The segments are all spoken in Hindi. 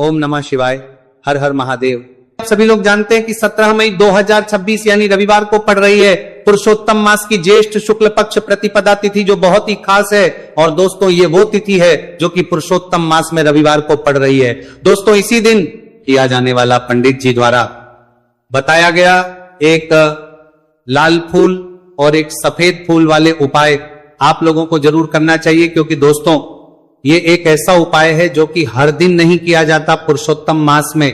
ओम नमः शिवाय। हर हर महादेव। सभी लोग जानते हैं कि 17 मई 2026 यानी रविवार को पड़ रही है पुरुषोत्तम मास की ज्येष्ठ शुक्ल पक्ष प्रतिपदा तिथि, जो बहुत ही खास है। और दोस्तों ये वो तिथि है जो कि पुरुषोत्तम मास में रविवार को पड़ रही है। दोस्तों इसी दिन किया जाने वाला पंडित जी द्वारा बताया गया एक लाल फूल और एक सफेद फूल वाले उपाय आप लोगों को जरूर करना चाहिए, क्योंकि दोस्तों ये एक ऐसा उपाय है जो कि हर दिन नहीं किया जाता। पुरुषोत्तम मास में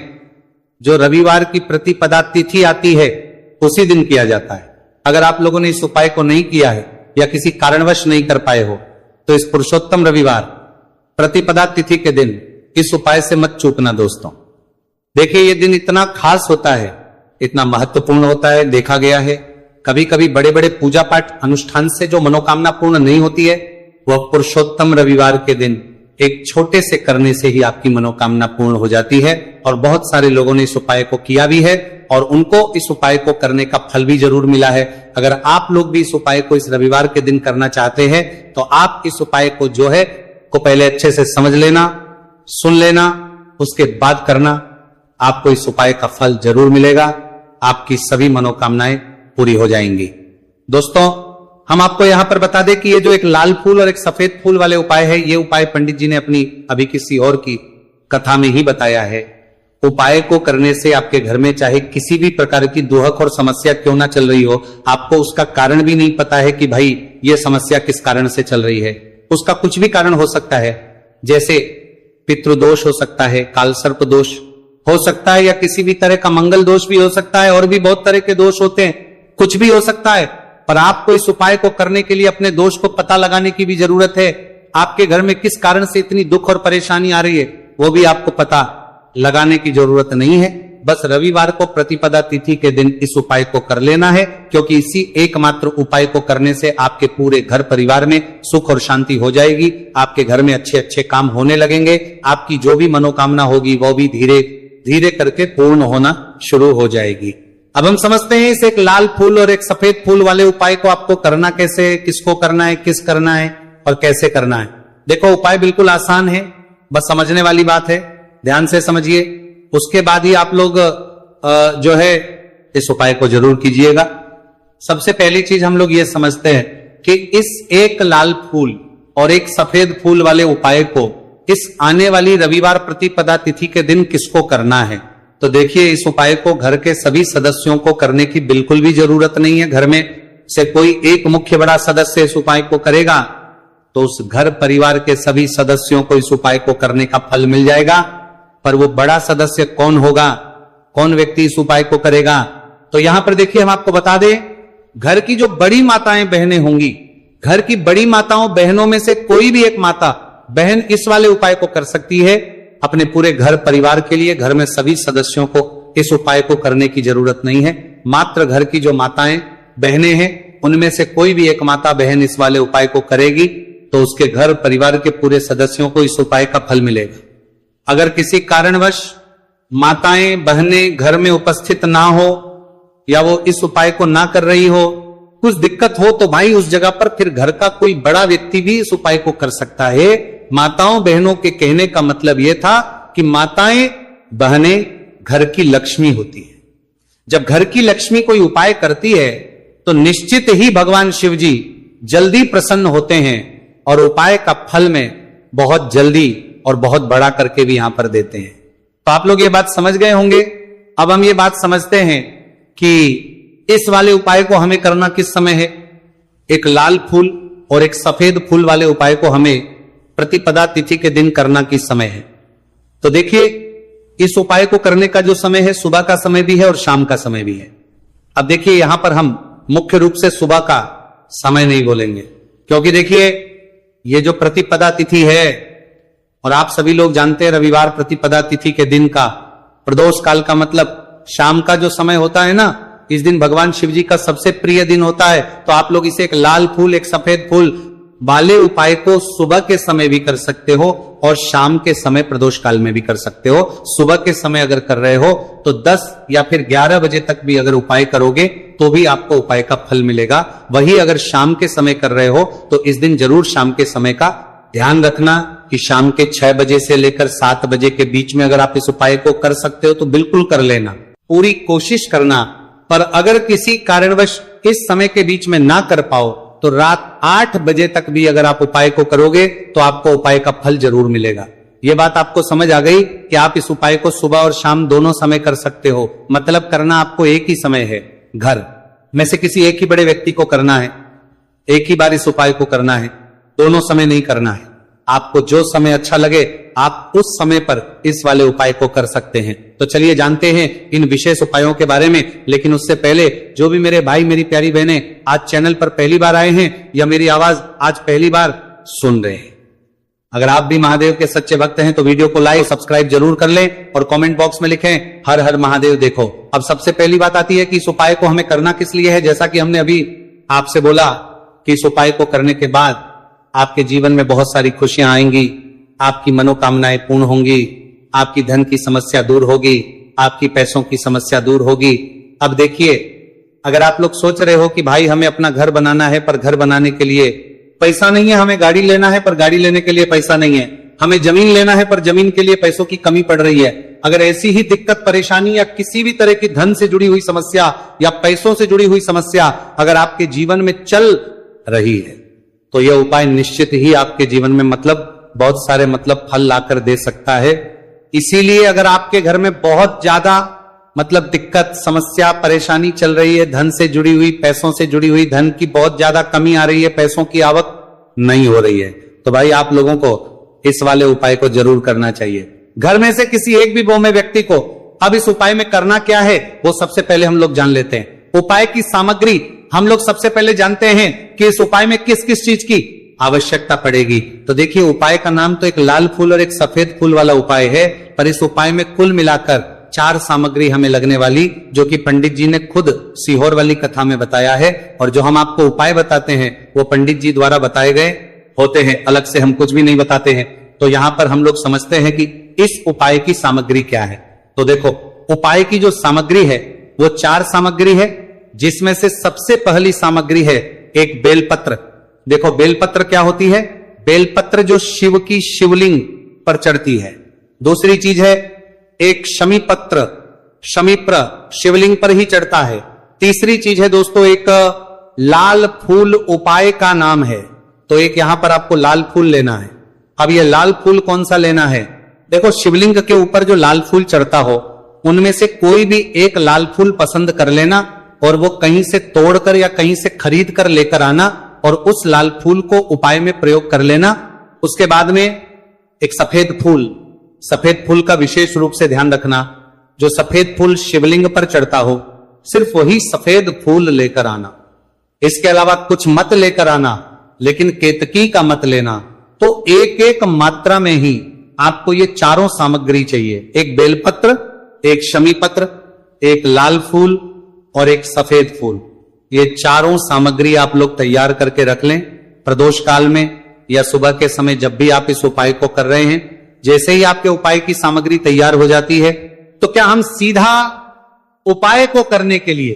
जो रविवार की प्रतिपदा तिथि आती है उसी दिन किया जाता है। अगर आप लोगों ने इस उपाय को नहीं किया है या किसी कारणवश नहीं कर पाए हो तो इस पुरुषोत्तम रविवार प्रतिपदा तिथि के दिन इस उपाय से मत चूकना। दोस्तों देखिए ये दिन इतना खास होता है, इतना महत्वपूर्ण होता है। देखा गया है कभी कभी बड़े बड़े पूजा पाठ अनुष्ठान से जो मनोकामना पूर्ण नहीं होती है वह पुरुषोत्तम रविवार के दिन एक छोटे से करने से ही आपकी मनोकामना पूर्ण हो जाती है। और बहुत सारे लोगों ने इस उपाय को किया भी है और उनको इस उपाय को करने का फल भी जरूर मिला है। अगर आप लोग भी इस उपाय को इस रविवार के दिन करना चाहते हैं तो आप इस उपाय को जो है को पहले अच्छे से समझ लेना, सुन लेना, उसके बाद करना। आपको इस उपाय का फल जरूर मिलेगा, आपकी सभी मनोकामनाएं पूरी हो जाएंगी। दोस्तों हम आपको यहां पर बता दें कि ये जो एक लाल फूल और एक सफेद फूल वाले उपाय है, ये उपाय पंडित जी ने अपनी अभी किसी और की कथा में ही बताया है। उपाय को करने से आपके घर में चाहे किसी भी प्रकार की दुहक और समस्या क्यों ना चल रही हो, आपको उसका कारण भी नहीं पता है कि भाई ये समस्या किस कारण से चल रही है। उसका कुछ भी कारण हो सकता है, जैसे पितृदोष हो सकता है, कालसर्प दोष हो सकता है, या किसी भी तरह का मंगल दोष भी हो सकता है। और भी बहुत तरह के दोष होते हैं, कुछ भी हो सकता है। पर आपको इस उपाय को करने के लिए अपने दोष को पता लगाने की भी जरूरत है। आपके घर में किस कारण से इतनी दुख और परेशानी आ रही है वो भी आपको पता लगाने की जरूरत नहीं है। बस रविवार को प्रतिपदा तिथि के दिन इस उपाय को कर लेना है, क्योंकि इसी एकमात्र उपाय को करने से आपके पूरे घर परिवार में सुख और शांति हो जाएगी। आपके घर में अच्छे अच्छे काम होने लगेंगे। आपकी जो भी मनोकामना होगी वो भी धीरे धीरे करके पूर्ण होना शुरू हो जाएगी। अब हम समझते हैं इस एक लाल फूल और एक सफेद फूल वाले उपाय को आपको करना कैसे, किसको करना है, किस करना है और कैसे करना है। देखो उपाय बिल्कुल आसान है, बस समझने वाली बात है, ध्यान से समझिए। उसके बाद ही आप लोग जो है इस उपाय को जरूर कीजिएगा। सबसे पहली चीज हम लोग ये समझते हैं कि इस एक लाल फूल और एक सफेद फूल वाले उपाय को इस आने वाली रविवार प्रतिपदा तिथि के दिन किसको करना है। तो देखिए इस उपाय को घर के सभी सदस्यों को करने की बिल्कुल भी जरूरत नहीं है। घर में से कोई एक मुख्य बड़ा सदस्य इस उपाय को करेगा तो उस घर परिवार के सभी सदस्यों को इस उपाय को करने का फल मिल जाएगा। पर वो बड़ा सदस्य कौन होगा, कौन व्यक्ति इस उपाय को करेगा, तो यहां पर देखिए हम आपको बता दें, घर की जो बड़ी माताएं बहनें होंगी, घर की बड़ी माताओं बहनों में से कोई भी एक माता बहन इस वाले उपाय को कर सकती है। अपने पूरे घर परिवार के लिए घर में सभी सदस्यों को इस उपाय को करने की जरूरत नहीं है। मात्र घर की जो माताएं बहनें हैं उनमें से कोई भी एक माता बहन इस वाले उपाय को करेगी तो उसके घर परिवार के पूरे सदस्यों को इस उपाय का फल मिलेगा। अगर किसी कारणवश माताएं बहनें घर में उपस्थित ना हो या वो इस उपाय को ना कर रही हो, कुछ दिक्कत हो, तो भाई उस जगह पर फिर घर का कोई बड़ा व्यक्ति भी इस उपाय को कर सकता है। माताओं बहनों के कहने का मतलब यह था कि माताएं बहनें घर की लक्ष्मी होती है। जब घर की लक्ष्मी कोई उपाय करती है तो निश्चित ही भगवान शिव जी जल्दी प्रसन्न होते हैं और उपाय का फल में बहुत जल्दी और बहुत बड़ा करके भी यहां पर देते हैं। तो आप लोग ये बात समझ गए होंगे। अब हम ये बात समझते हैं कि इस वाले उपाय को हमें करना किस समय है। एक लाल फूल और एक सफेद फूल वाले उपाय को हमें प्रतिपदा तिथि के दिन करना किस समय है। तो देखिए इस उपाय को करने का जो समय है सुबह का समय भी है और शाम का समय भी है। अब देखिए यहां पर हम मुख्य रूप से सुबह का समय नहीं बोलेंगे, क्योंकि देखिए ये जो प्रतिपदा तिथि है और आप सभी लोग जानते हैं रविवार प्रतिपदा तिथि के दिन का प्रदोष काल का मतलब शाम का जो समय होता है ना, इस दिन भगवान शिव जी का सबसे प्रिय दिन होता है। तो आप लोग इसे एक लाल फूल एक सफेद फूल वाले उपाय को सुबह के समय भी कर सकते हो और शाम के समय प्रदोष काल में भी कर सकते हो। सुबह के समय अगर कर रहे हो तो 10 या फिर 11 बजे तक भी अगर उपाय करोगे तो भी आपको उपाय का फल मिलेगा। वही अगर शाम के समय कर रहे हो तो इस दिन जरूर शाम के समय का ध्यान रखना, कि शाम के 6 बजे से लेकर 7 बजे के बीच में अगर आप इस उपाय को कर सकते हो तो बिल्कुल कर लेना, पूरी कोशिश करना। पर अगर किसी कारणवश इस समय के बीच में ना कर पाओ तो रात 8 बजे तक भी अगर आप उपाय को करोगे तो आपको उपाय का फल जरूर मिलेगा। ये बात आपको समझ आ गई कि आप इस उपाय को सुबह और शाम दोनों समय कर सकते हो। मतलब करना आपको एक ही समय है, घर में से किसी एक ही बड़े व्यक्ति को करना है, एक ही बार इस उपाय को करना है, दोनों समय नहीं करना है। आपको जो समय अच्छा लगे आप उस समय पर इस वाले उपाय को कर सकते हैं। तो चलिए जानते हैं इन विशेष उपायों के बारे में। लेकिन उससे पहले जो भी मेरे भाई मेरी प्यारी बहनें आज चैनल पर पहली बार आए हैं या मेरी आवाज आज पहली बार सुन रहे हैं, अगर आप भी महादेव के सच्चे भक्त हैं तो वीडियो को लाइक सब्सक्राइब जरूर कर लें और कमेंट बॉक्स में लिखें हर हर महादेव। देखो अब सबसे पहली बात आती है कि इस उपाय को हमें करना किस लिए है। जैसा कि हमने अभी आपसे बोला कि इस उपाय को करने के बाद आपके जीवन में बहुत सारी खुशियां आएंगी, आपकी मनोकामनाएं पूर्ण होंगी, आपकी धन की समस्या दूर होगी, आपकी पैसों की समस्या दूर होगी। अब देखिए, अगर आप लोग सोच रहे हो कि भाई हमें अपना घर बनाना है पर घर बनाने के लिए पैसा नहीं है, हमें गाड़ी लेना है पर गाड़ी लेने के लिए पैसा नहीं है, हमें जमीन लेना है पर जमीन के लिए पैसों की कमी पड़ रही है, अगर ऐसी ही दिक्कत परेशानी या किसी भी तरह की धन से जुड़ी हुई समस्या या पैसों से जुड़ी हुई समस्या अगर आपके जीवन में चल रही है तो यह उपाय निश्चित ही आपके जीवन में बहुत सारे फल लाकर दे सकता है। इसीलिए अगर आपके घर में बहुत ज्यादा दिक्कत समस्या परेशानी चल रही है, धन से जुड़ी हुई पैसों से जुड़ी हुई, धन की बहुत ज्यादा कमी आ रही है, पैसों की आवक नहीं हो रही है, तो भाई आप लोगों को इस वाले उपाय को जरूर करना चाहिए। घर में से किसी एक भी बोमे व्यक्ति को अब इस उपाय में करना क्या है वो सबसे पहले हम लोग जान लेते हैं। उपाय की सामग्री हम लोग सबसे पहले जानते हैं कि इस उपाय में किस किस चीज की आवश्यकता पड़ेगी। तो देखिए, उपाय का नाम तो एक लाल फूल और एक सफेद फूल वाला उपाय है, पर इस उपाय में कुल मिलाकर 4 सामग्री हमें लगने वाली, जो कि पंडित जी ने खुद सीहोर वाली कथा में बताया है। और जो हम आपको उपाय बताते हैं वो पंडित जी द्वारा बताए गए होते हैं, अलग से हम कुछ भी नहीं बताते हैं। तो यहां पर हम लोग समझते हैं कि इस उपाय की सामग्री क्या है। तो देखो, उपाय की जो सामग्री है वो 4 सामग्री है, जिसमें से सबसे पहली सामग्री है एक बेलपत्र। देखो बेलपत्र क्या होती है, बेलपत्र जो शिव की शिवलिंग पर चढ़ती है। दूसरी चीज है एक शमीपत्र, शमीप्र शिवलिंग पर ही चढ़ता है। तीसरी चीज है दोस्तों एक लाल फूल, उपाय का नाम है, तो एक यहां पर आपको लाल फूल लेना है। अब ये लाल फूल कौन सा लेना है, देखो शिवलिंग के ऊपर जो लाल फूल चढ़ता हो उनमें से कोई भी एक लाल फूल पसंद कर लेना और वो कहीं से तोड़कर या कहीं से खरीद कर लेकर आना और उस लाल फूल को उपाय में प्रयोग कर लेना। उसके बाद में एक सफेद फूल, सफेद फूल का विशेष रूप से ध्यान रखना, जो सफेद फूल शिवलिंग पर चढ़ता हो सिर्फ वही सफेद फूल लेकर आना, इसके अलावा कुछ मत लेकर आना, लेकिन केतकी का मत लेना। तो एक एक मात्रा में ही आपको ये चारों सामग्री चाहिए, एक बेलपत्र, एक शमीपत्र, एक लाल फूल और एक सफेद फूल। ये चारों सामग्री आप लोग तैयार करके रख लें प्रदोष काल में या सुबह के समय जब भी आप इस उपाय को कर रहे हैं। जैसे ही आपके उपाय की सामग्री तैयार हो जाती है तो क्या हम सीधा उपाय को करने के लिए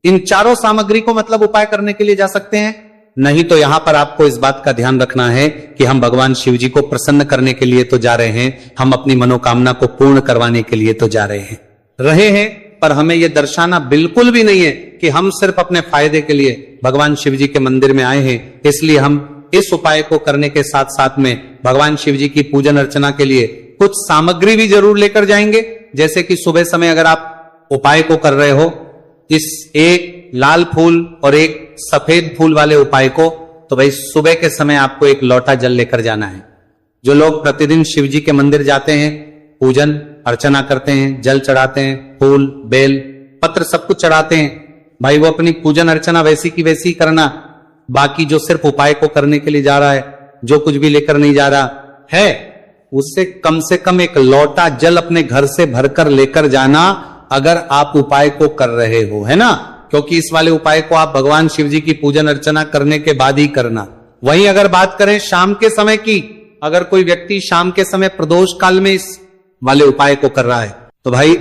इन चारों सामग्री को उपाय करने के लिए जा सकते हैं? नहीं, तो यहां पर आपको इस बात का ध्यान रखना है कि हम भगवान शिव जी को प्रसन्न करने के लिए तो जा रहे हैं, हम अपनी मनोकामना को पूर्ण करवाने के लिए तो जा रहे हैं, पर हमें यह दर्शाना बिल्कुल भी नहीं है कि हम सिर्फ अपने फायदे के लिए भगवान शिव जी के मंदिर में आए हैं। इसलिए हम इस उपाय को करने के साथ साथ में भगवान शिव जी की पूजन अर्चना के लिए कुछ सामग्री भी जरूर लेकर जाएंगे। जैसे कि सुबह समय अगर आप उपाय को कर रहे हो, इस एक लाल फूल और एक सफेद फूल वाले उपाय को, तो भाई सुबह के समय आपको एक लोटा जल लेकर जाना है। जो लोग प्रतिदिन शिव जी के मंदिर जाते हैं, पूजन अर्चना करते हैं, जल चढ़ाते हैं, फूल बेल पत्र सब कुछ चढ़ाते हैं, भाई वो अपनी पूजन अर्चना वैसी की वैसी करना। बाकी जो सिर्फ उपाय को करने के लिए जा रहा है, जो कुछ भी लेकर नहीं जा रहा है, उससे कम एक लोटा जल अपने घर से भरकर लेकर जाना, अगर आप उपाय को कर रहे हो, है ना। क्योंकि इस वाले उपाय को आप भगवान शिव जी की पूजन अर्चना करने के बाद ही करना। वहीं अगर बात करें शाम के समय की, अगर कोई व्यक्ति शाम के समय प्रदोष काल में इस वाले उपाय को कर रहा है, तो भाई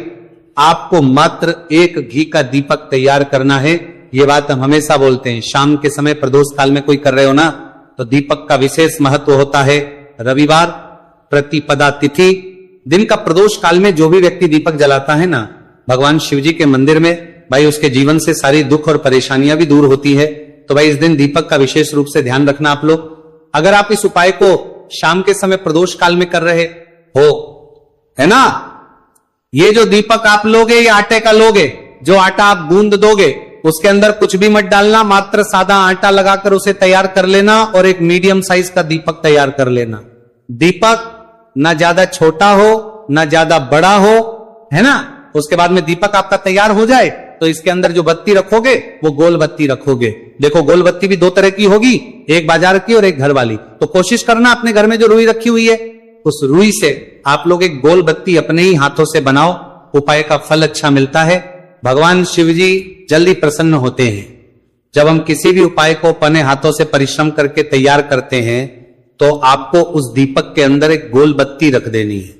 आपको मात्र एक घी का दीपक तैयार करना है। ये बात हम हमेशा बोलते हैं, शाम के समय प्रदोष काल में कोई कर रहे हो ना, तो दीपक का विशेष महत्व होता है। रविवार प्रतिपदा तिथि। दिन का प्रदोष काल में जो भी व्यक्ति दीपक जलाता है ना भगवान शिव जी के मंदिर में, भाई उसके जीवन से सारी दुख और परेशानियां भी दूर होती है। तो भाई इस दिन दीपक का विशेष रूप से ध्यान रखना आप लोग। अगर आप इस उपाय को शाम के समय प्रदोष काल में कर रहे हो, है ना, ये जो दीपक आप लोगे ये आटे का लोगे, जो आटा आप गूंद दोगे उसके अंदर कुछ भी मत डालना, मात्र सादा आटा लगाकर उसे तैयार कर लेना और एक मीडियम साइज का दीपक तैयार कर लेना। दीपक ना ज्यादा छोटा हो ना ज्यादा बड़ा हो, है ना। उसके बाद में दीपक आपका तैयार हो जाए तो इसके अंदर जो बत्ती रखोगे वो गोल बत्ती रखोगे। देखो गोल बत्ती भी दो तरह की होगी, एक बाजार की और एक घर वाली। तो कोशिश करना अपने घर में जो रुई रखी हुई है उस रुई से आप लोग एक गोल बत्ती अपने ही हाथों से बनाओ। उपाय का फल अच्छा मिलता है। भगवान शिव जी जल्दी प्रसन्न होते हैं। जब हम किसी भी उपाय को अपने हाथों से परिश्रम करके तैयार करते हैं तो आपको उस दीपक के अंदर एक गोल बत्ती रख देनी है।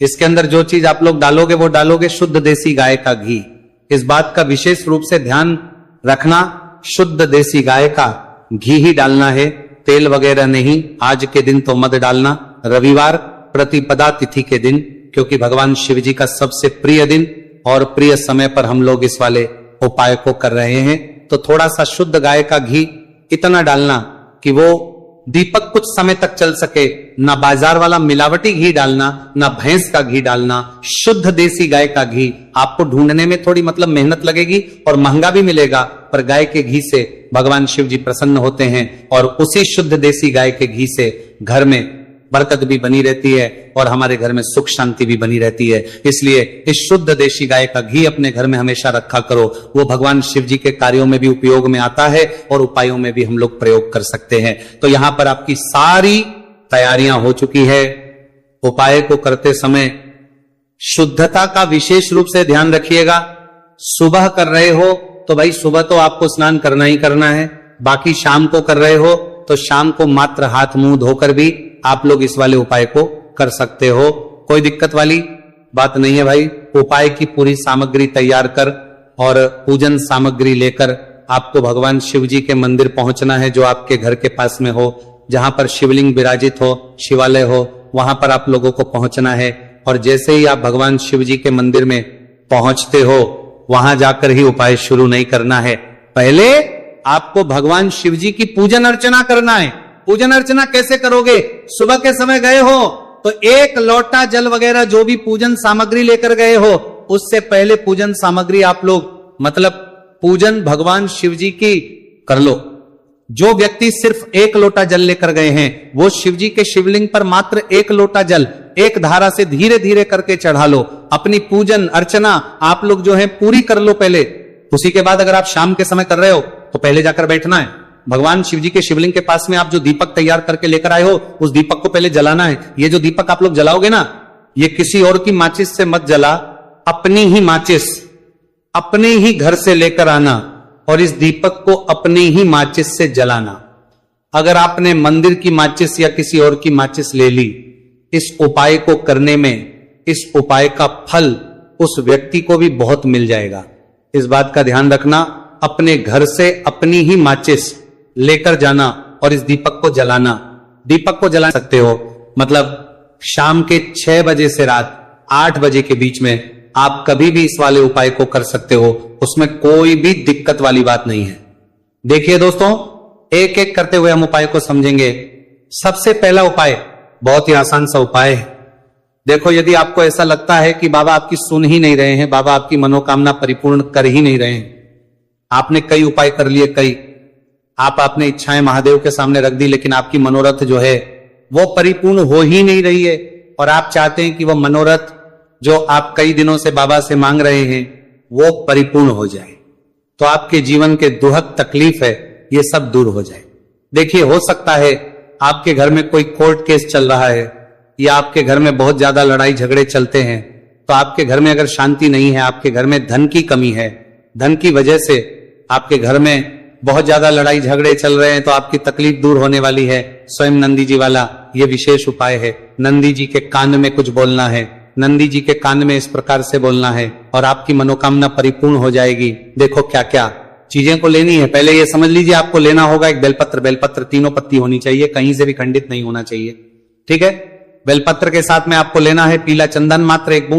इसके अंदर जो चीज आप लोग डालोगे वो डालोगे शुद्ध देसी गाय का घी। इस बात का विशेष रूप से ध्यान रखना, शुद्ध देसी गाय का घी ही डालना है, तेल वगैरह नहीं। आज के दिन तो मत डालना, रविवार प्रतिपदा तिथि के दिन, क्योंकि भगवान शिव जी का सबसे प्रिय दिन और प्रिय समय पर हम लोग इस वाले उपाय को कर रहे हैं। तो थोड़ा सा शुद्ध गाय का घी इतना डालना कि वो दीपक कुछ समय तक चल सके। ना बाजार वाला मिलावटी घी डालना, ना भैंस का घी डालना, शुद्ध देसी गाय का घी। आपको ढूंढने में थोड़ी मतलब मेहनत लगेगी और महंगा भी मिलेगा, पर गाय के घी से भगवान शिव जी प्रसन्न होते हैं और उसी शुद्ध देसी गाय के घी से घर में बरकत भी बनी रहती है और हमारे घर में सुख शांति भी बनी रहती है। इसलिए इस शुद्ध देशी गाय का घी अपने घर में हमेशा रखा करो। वो भगवान शिव जी के कार्यों में भी उपयोग में आता है और उपायों में भी हम लोग प्रयोग कर सकते हैं। तो यहां पर आपकी सारी तैयारियां हो चुकी है। उपाय को करते समय शुद्धता का विशेष रूप से ध्यान रखिएगा। सुबह कर रहे हो तो भाई सुबह तो आपको स्नान करना ही करना है। बाकी शाम को कर रहे हो तो शाम को मात्र हाथ मुंह धोकर भी आप लोग इस वाले उपाय को कर सकते हो। कोई दिक्कत वाली बात नहीं है भाई। उपाय की पूरी सामग्री तैयार कर और पूजन सामग्री लेकर आपको भगवान शिव जी के मंदिर पहुंचना है, जो आपके घर के पास में हो, जहां पर शिवलिंग विराजित हो, शिवालय हो, वहां पर आप लोगों को पहुंचना है। और जैसे ही आप भगवान शिव जी के मंदिर में पहुंचते हो वहां जाकर ही उपाय शुरू नहीं करना है। पहले आपको भगवान शिव जी की पूजन अर्चना करना है। पूजन अर्चना कैसे करोगे? सुबह के समय गए हो तो एक लोटा जल वगैरह जो भी पूजन सामग्री लेकर गए हो, उससे पहले पूजन सामग्री आप लोग मतलब पूजन भगवान शिव जी की कर लो। जो व्यक्ति सिर्फ एक लोटा जल लेकर गए हैं वो शिव जी के शिवलिंग पर मात्र एक लोटा जल एक धारा से धीरे धीरे करके चढ़ा लो। अपनी पूजन अर्चना आप लोग जो है पूरी कर लो पहले। उसी के बाद अगर आप शाम के समय कर रहे हो तो पहले जाकर बैठना है। भगवान शिव जी के शिवलिंग के पास में आप जो दीपक तैयार करके लेकर आए हो उस दीपक को पहले जलाना है। ये जो दीपक आप लोग जलाओगे ना, ये किसी और की माचिस से मत जला, अपनी ही माचिस अपने ही घर से लेकर आना और इस दीपक को अपनी ही माचिस से जलाना। अगर आपने मंदिर की माचिस या किसी और की माचिस ले ली, इस उपाय को करने में इस उपाय का फल उस व्यक्ति को भी बहुत मिल जाएगा। इस बात का ध्यान रखना। अपने घर से अपनी ही माचिस लेकर जाना और इस दीपक को जलाना। दीपक को जला सकते हो मतलब शाम के 6 बजे से रात 8 बजे के बीच में आप कभी भी इस वाले उपाय को कर सकते हो। उसमें कोई भी दिक्कत वाली बात नहीं है। देखिए दोस्तों, एक एक करते हुए हम उपाय को समझेंगे। सबसे पहला उपाय बहुत ही आसान सा उपाय है। देखो, यदि आपको ऐसा लगता है कि बाबा आपकी सुन ही नहीं रहे हैं, बाबा आपकी मनोकामना परिपूर्ण कर ही नहीं रहे हैं, आपने कई उपाय कर लिए, कई आप आपने इच्छाएं महादेव के सामने रख दी, लेकिन आपकी मनोरथ जो है वो परिपूर्ण हो ही नहीं रही है और आप चाहते हैं कि वो मनोरथ जो आप कई दिनों से बाबा से मांग रहे हैं वो परिपूर्ण हो जाए, तो आपके जीवन के दुहक तकलीफ है ये सब दूर हो जाए। देखिए, हो सकता है आपके घर में कोई कोर्ट केस चल रहा है या आपके घर में बहुत ज्यादा लड़ाई झगड़े चलते हैं, तो आपके घर में अगर शांति नहीं है, आपके घर में धन की कमी है, धन की वजह से आपके घर में बहुत ज्यादा लड़ाई झगड़े चल रहे हैं, तो आपकी तकलीफ दूर होने वाली है। स्वयं नंदी जी वाला ये विशेष उपाय है। नंदी जी के कान में कुछ बोलना है, नंदी जी के कान में इस प्रकार से बोलना है और आपकी मनोकामना परिपूर्ण हो जाएगी। देखो क्या क्या चीजें को लेनी है। पहले ये समझ लीजिए, आपको लेना होगा एक बेलपत्र। बेलपत्र 3 पत्ती होनी चाहिए, कहीं से भी खंडित नहीं होना चाहिए, ठीक है। बेलपत्र के साथ में आपको लेना है पीला चंदन, मात्र एक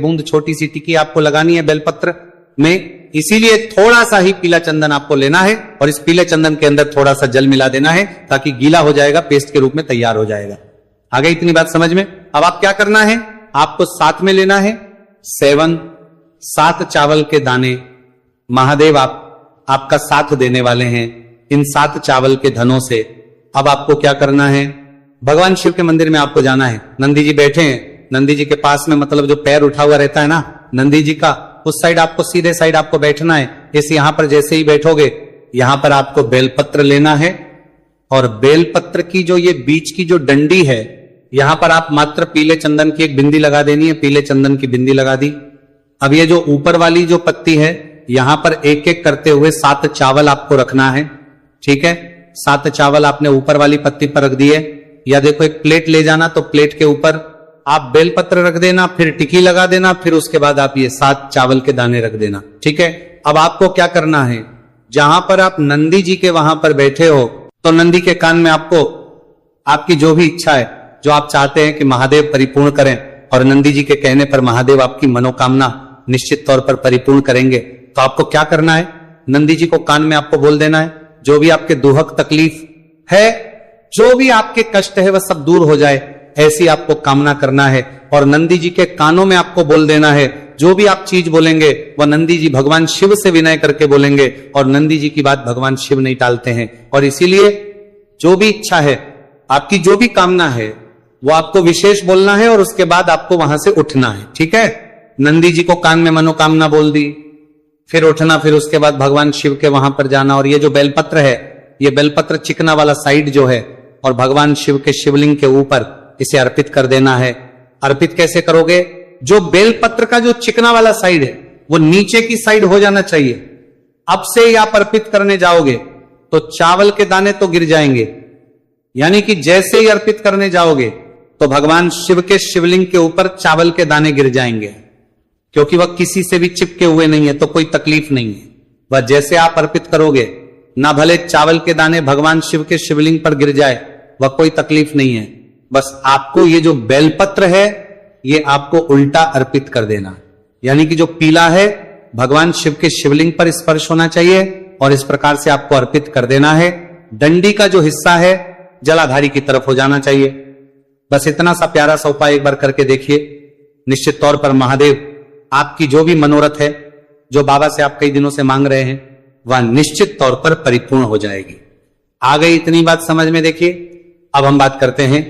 बूंद, छोटी सी टिक्की आपको लगानी है बेलपत्र में, इसीलिए थोड़ा सा ही पीला चंदन आपको लेना है और इस पीले चंदन के अंदर थोड़ा सा जल मिला देना है ताकि गीला हो जाएगा, पेस्ट के रूप में तैयार हो जाएगा। आ गई इतनी बात समझ में। अब आप क्या करना है, आपको साथ में लेना है 7 चावल के दाने। महादेव आपका साथ देने वाले हैं इन 7 चावल के धनों से। अब आपको क्या करना है, भगवान शिव के मंदिर में आपको जाना है। नंदी जी बैठे हैं, नंदी जी के पास में मतलब जो पैर उठा हुआ रहता है ना नंदी जी का, उस साइड आपको सीधे साइड आपको बैठना है। इस यहां पर जैसे ही बैठोगे यहां पर आपको बेलपत्र लेना है और बेलपत्र की जो ये बीच की जो डंडी है यहां पर आप मात्र पीले चंदन की एक बिंदी लगा देनी है। पीले चंदन की बिंदी लगा दी। अब ये जो ऊपर वाली जो पत्ती है यहां पर एक एक करते हुए 7 चावल आपको रखना है। ठीक है, 7 चावल आपने ऊपर वाली पत्ती पर रख दिए। या देखो एक प्लेट ले जाना, तो प्लेट के ऊपर आप बेलपत्र रख देना, फिर टिकी लगा देना, फिर उसके बाद आप ये 7 चावल के दाने रख देना। ठीक है। अब आपको क्या करना है, जहां पर आप नंदी जी के वहां पर बैठे हो तो नंदी के कान में आपको आपकी जो भी इच्छा है, जो आप चाहते हैं कि महादेव परिपूर्ण करें, और नंदी जी के कहने पर महादेव आपकी मनोकामना निश्चित तौर पर परिपूर्ण करेंगे, तो आपको क्या करना है, नंदी जी को कान में आपको बोल देना है जो भी आपके दुहक तकलीफ है, जो भी आपके कष्ट है वह सब दूर हो जाए, ऐसी आपको कामना करना है। और नंदी जी के कानों में आपको बोल देना है, जो भी आप चीज बोलेंगे वह नंदी जी भगवान शिव से विनय करके बोलेंगे, और नंदी जी की बात भगवान शिव नहीं टालते हैं। और इसीलिए जो भी इच्छा है, आपकी जो भी कामना है वो आपको विशेष बोलना है और उसके बाद आपको वहां से उठना है। ठीक है। नंदी जी को कान में मनोकामना बोल दी, फिर उठना, फिर उसके बाद भगवान शिव के वहां पर जाना। और ये जो बेलपत्र है, ये बेलपत्र चिकना वाला साइड जो है, और भगवान शिव के शिवलिंग के ऊपर इसे अर्पित कर देना है। अर्पित कैसे करोगे, जो बेलपत्र का जो चिकना वाला साइड है वो नीचे की साइड हो जाना चाहिए। अब से ही आप अर्पित करने जाओगे तो चावल के दाने तो गिर जाएंगे, यानी कि जैसे ही अर्पित करने जाओगे तो भगवान शिव के शिवलिंग के ऊपर चावल के दाने गिर जाएंगे, क्योंकि वह किसी से भी चिपके हुए नहीं है, तो कोई तकलीफ नहीं है। वह जैसे आप अर्पित करोगे, ना भले चावल के दाने भगवान शिव के शिवलिंग पर गिर जाए, वह कोई तकलीफ नहीं है। बस आपको ये जो बेलपत्र है ये आपको उल्टा अर्पित कर देना, यानी कि जो पीला है भगवान शिव के शिवलिंग पर स्पर्श होना चाहिए और इस प्रकार से आपको अर्पित कर देना है। डंडी का जो हिस्सा है जलाधारी की तरफ हो जाना चाहिए। बस इतना सा प्यारा सा उपाय एक बार करके देखिए, निश्चित तौर पर महादेव आपकी जो भी मनोरथ है, जो बाबा से आप कई दिनों से मांग रहे हैं, वह निश्चित तौर पर परिपूर्ण हो जाएगी। आ गई इतनी बात समझ में। देखिए अब हम बात करते हैं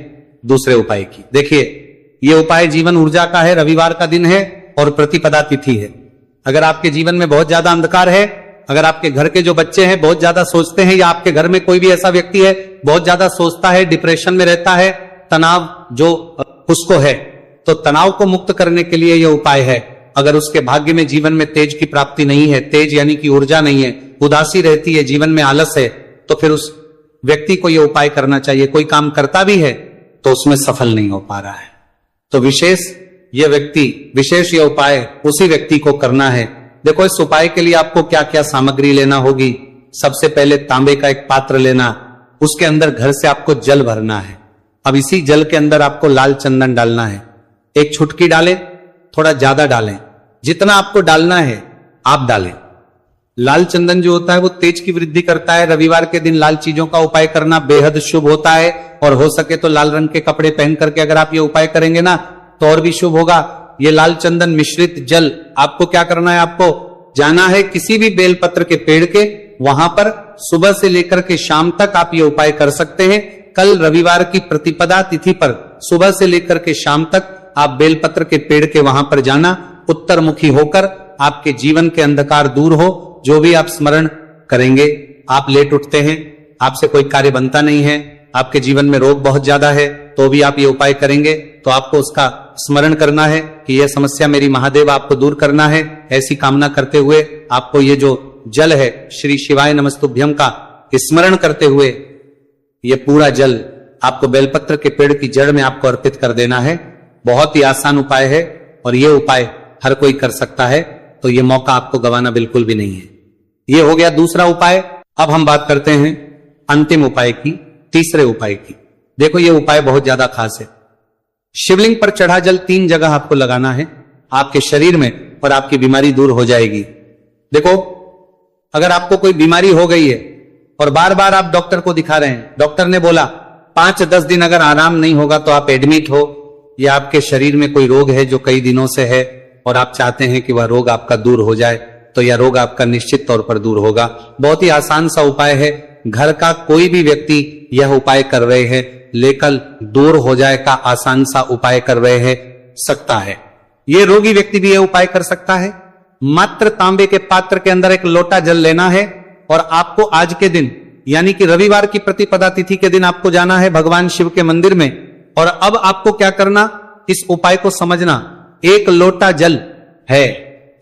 दूसरे उपाय की। देखिए ये उपाय जीवन ऊर्जा का है, रविवार का दिन है और प्रतिपदा तिथि है। अगर आपके जीवन में बहुत ज्यादा अंधकार है, अगर आपके घर के जो बच्चे हैं बहुत ज्यादा सोचते हैं, या आपके घर में कोई भी ऐसा व्यक्ति है बहुत ज्यादा सोचता है, डिप्रेशन में रहता है, तनाव जो उसको है, तो तनाव को मुक्त करने के लिए यह उपाय है। अगर उसके भाग्य में जीवन में तेज की प्राप्ति नहीं है, तेज यानी कि ऊर्जा नहीं है, उदासी रहती है, जीवन में आलस है, तो फिर उस व्यक्ति को यह उपाय करना चाहिए। कोई काम करता भी है तो उसमें सफल नहीं हो पा रहा है, तो विशेष ये उपाय उसी व्यक्ति को करना है। देखो इस उपाय के लिए आपको क्या क्या सामग्री लेना होगी। सबसे पहले तांबे का एक पात्र लेना, उसके अंदर घर से आपको जल भरना है। अब इसी जल के अंदर आपको लाल चंदन डालना है। एक छुटकी डालें, थोड़ा ज्यादा डालें, जितना आपको डालना है आप डालें। लाल चंदन जो होता है वो तेज की वृद्धि करता है। रविवार के दिन लाल चीजों का उपाय करना बेहद शुभ होता है, और हो सके तो लाल रंग के कपड़े पहन करके अगर आप ये उपाय करेंगे ना तो और भी शुभ होगा। ये लाल चंदन मिश्रित जल आपको क्या करना है, आपको जाना है किसी भी बेलपत्र के पेड़ के वहां पर, सुबह से लेकर के शाम तक आप ये उपाय कर सकते हैं। कल रविवार की प्रतिपदा तिथि पर सुबह से लेकर के शाम तक आप बेलपत्र के पेड़ के वहां पर जाना, उत्तर मुखी होकर आपके जीवन के अंधकार दूर हो। जो भी आप स्मरण करेंगे, आप लेट उठते हैं, आपसे कोई कार्य बनता नहीं है, आपके जीवन में रोग बहुत ज्यादा है, तो भी आप ये उपाय करेंगे तो आपको उसका स्मरण करना है कि यह समस्या मेरी महादेव आपको दूर करना है। ऐसी कामना करते हुए आपको ये जो जल है श्री शिवाय नमस्तुभ्यम का स्मरण करते हुए ये पूरा जल आपको बेलपत्र के पेड़ की जड़ में आपको अर्पित कर देना है। बहुत ही आसान उपाय है और ये उपाय हर कोई कर सकता है, तो ये मौका आपको गंवाना बिल्कुल भी नहीं है। ये हो गया दूसरा उपाय। अब हम बात करते हैं अंतिम उपाय की, तीसरे उपाय की। देखो ये उपाय बहुत ज्यादा खास है। शिवलिंग पर चढ़ा जल 3 जगह आपको लगाना है आपके शरीर में, और आपकी बीमारी दूर हो जाएगी। देखो अगर आपको कोई बीमारी हो गई है और बार बार आप डॉक्टर को दिखा रहे हैं, डॉक्टर ने बोला 5-10 दिन अगर आराम नहीं होगा तो आप एडमिट हो, या आपके शरीर में कोई रोग है जो कई दिनों से है और आप चाहते हैं कि वह रोग आपका दूर हो जाए, तो यह रोग आपका निश्चित तौर पर दूर होगा। बहुत ही आसान सा उपाय है, घर का कोई भी व्यक्ति यह उपाय कर रहे हैं, लेकर दूर हो जाए का आसान सा उपाय कर रहे हैं, सकता है। ये रोगी व्यक्ति भी यह उपाय कर सकता है। मात्र तांबे के पात्र के अंदर 1 लोटा जल लेना है और आपको आज के दिन यानी कि रविवार की प्रतिपदा तिथि के दिन आपको जाना है भगवान शिव के मंदिर में। और अब आपको क्या करना, इस उपाय को समझना। 1 लोटा जल है,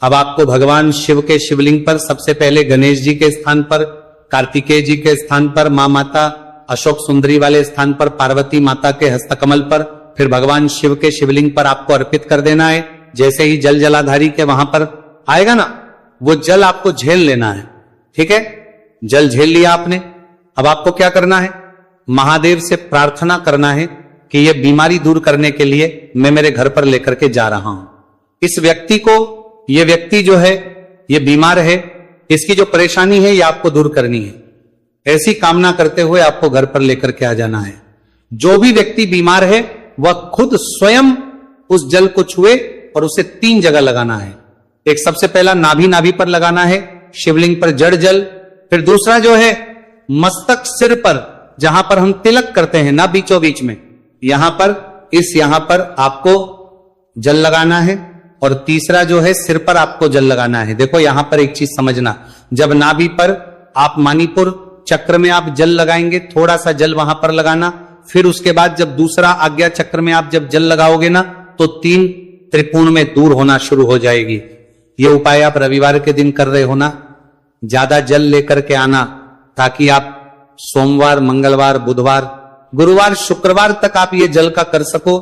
अब आपको भगवान शिव के शिवलिंग पर सबसे पहले गणेश जी के स्थान पर, कार्तिकेय जी के स्थान पर, मां माता अशोक सुंदरी वाले स्थान पर, पार्वती माता के हस्तकमल पर, फिर भगवान शिव के शिवलिंग पर आपको अर्पित कर देना है। जैसे ही जल जलाधारी के वहां पर आएगा ना, वो जल आपको झेल लेना है। ठीक है, जल झेल लिया आपने, अब आपको क्या करना है, महादेव से प्रार्थना करना है कि यह बीमारी दूर करने के लिए मैं मेरे घर पर लेकर के जा रहा हूं। इस व्यक्ति को, यह व्यक्ति जो है ये बीमार है, इसकी जो परेशानी है ये आपको दूर करनी है। ऐसी कामना करते हुए आपको घर पर लेकर के आ जाना है। जो भी व्यक्ति बीमार है वह खुद स्वयं उस जल को छुए और उसे 3 जगह लगाना है। एक सबसे पहला नाभि पर लगाना है, शिवलिंग पर जड़ जल। फिर दूसरा जो है मस्तक सिर पर, जहां पर हम तिलक करते हैं ना, बीचों बीच में, यहां पर आपको जल लगाना है। और तीसरा जो है सिर पर आपको जल लगाना है। देखो यहां पर एक चीज समझना, जब नाभि पर आप मणिपुर चक्र में आप जल लगाएंगे, थोड़ा सा जल वहां पर लगाना। फिर उसके बाद जब दूसरा आज्ञा चक्र में आप जब जल लगाओगे ना, तो 3 त्रिकोण में दूर होना शुरू हो जाएगी। ये उपाय आप रविवार के दिन कर रहे हो ना, ज्यादा जल लेकर के आना, ताकि आप सोमवार, मंगलवार, बुधवार, गुरुवार, शुक्रवार तक आप ये जल का कर सको।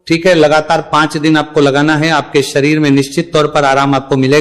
ठीक है, लगातार 5 दिन आपको लगाना है, आपके शरीर में निश्चित तौर पर आराम आपको मिलेगा।